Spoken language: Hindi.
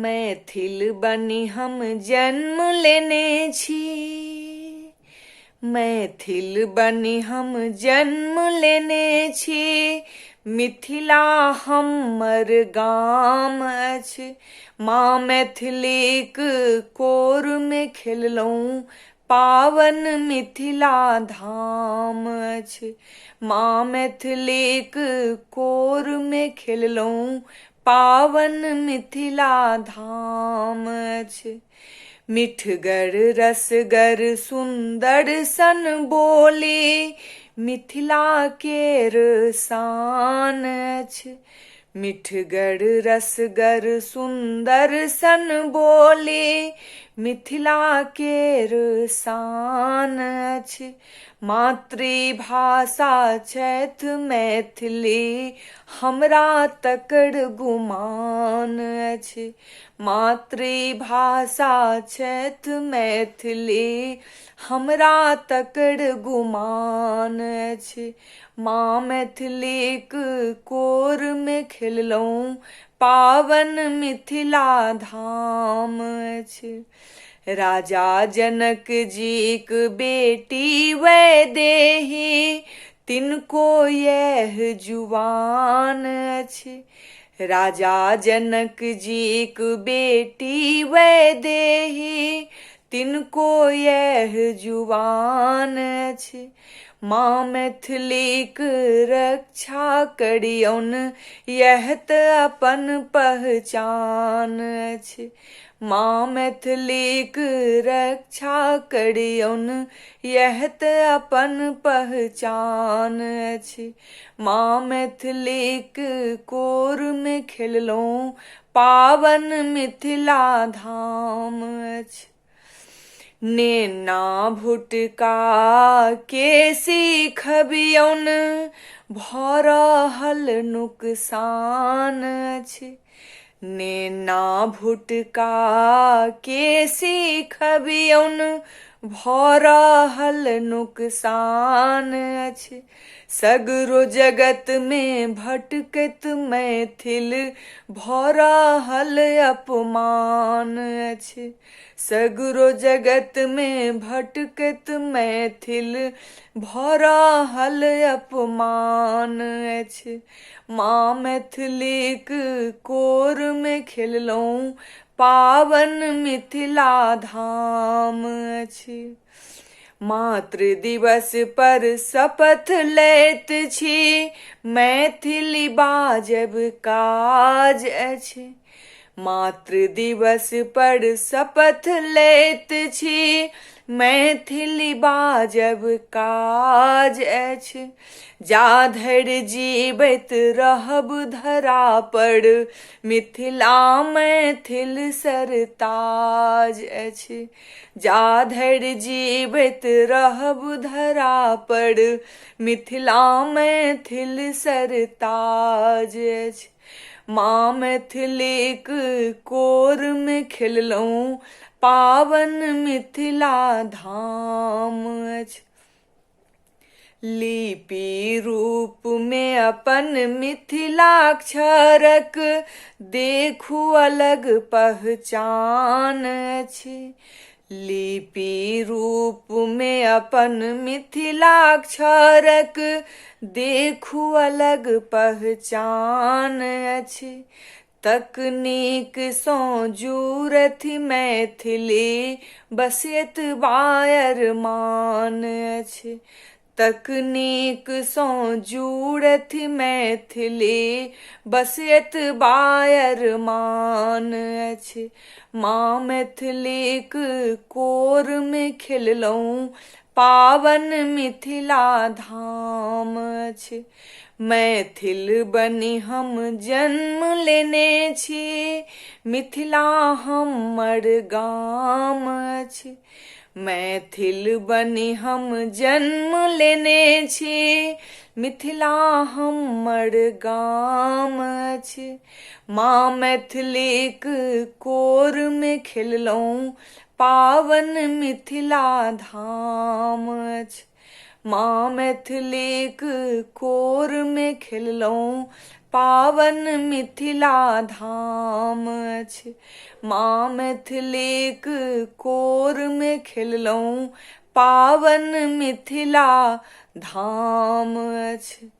मैथिल बनी हम जन्म लेने छी। मैथिल बनी हम जन्म लेने छी। मिथिला हमर गाम अछि। माँ मैथिलीक कोर में खेललहुँ पावन मिथिला धाम अछि। माँ मैथिलीक कोर में खेललहुँ पावन मिथिला धाम अछि। मिठगर रसगर सुंदर सन बोली मिथिला केर शान अछि। मिठगर रसगर सुंदर सन बोली मिथिला केर शान अछि। मातृभाषा छथि मैथिली हमरा तकर गुमान अछि। मातृभाषा छथि मैथिली हमरा तकर गुमान अछि। माँ मैथिलीक कोर में खेललहुँ पावन मिथिला धाम अछि। राजा जनक जीक बेटी वैदेही तिनको यह जुबान अछि। राजा जनक जीक बेटी वैदेही तिनको यह जुबान अछि। माँ मैथिलीक रक्षा करियौन यह त अपन पहचान अछि। माँ मैथिलीक रक्षा करियौन यह त अपन पहचान अछि। माँ मैथिलीक कोर में खेललहुँ पावन मिथिला धाम अछि। नेना भुटका के सीखबियौन भऽ रहल नुकसान अछि। नेना भुटका के सीखबियौन भऽ रहल नुकसान अछि। सगरो जगत में भटकैत मैथिल भऽ रहल अपमान अछि। सगरो जगत में भटकैत मैथिल भऽ रहल अपमान अछि। माँ मैथिलीक कोर में खेललहुँ पावन मिथिला धाम अछि। मातृ दिवस पर शपथ लैत छी मैथिली बाजब काज अछि। मातृ दिवस पर शपथ लैत छी मैथिली बाजब काज अछि। जा धरि जीवैत रहब धरा पर मिथिला मैथिल सरताज अछि। जा धरि जीवैत रहब धरा पर मिथिला मैथिल सरताज अछि। माँ मैथिलीक कोर में खेललहुँ पावन मिथिला धाम अछि। लिपि रूप में अपन मिथिलाक्षरक देखू अलग पहचान अछि। लिपि रूप में अपन मिथिलाक्षरक देखू अलग पहचान अछि। तकनीक सँ जुड़थि मैथिली बसैत बायर मान अछि। तकनीक सँ जुड़थि मैथिली बसैत बायर मान अछि। माँ मैथिलीक कोर में खेललहुँ पावन मिथिला धाम अछि। मैथिल बनी हम जन्म लेने छी मिथिला हमर गाम अछि। मैथिल बनी हम जन्म लेने छी मिथिला हमर गाम अछि। माँ मैथिलीक कोर में खेललहुँ पावन मिथिला धाम अछि। माँ मैथिलीक कोर में खेललहुँ पावन मिथिला धाम अछि। माँ मैथिलीक कोर में खेललहुँ, पावन मिथिला धाम अछि।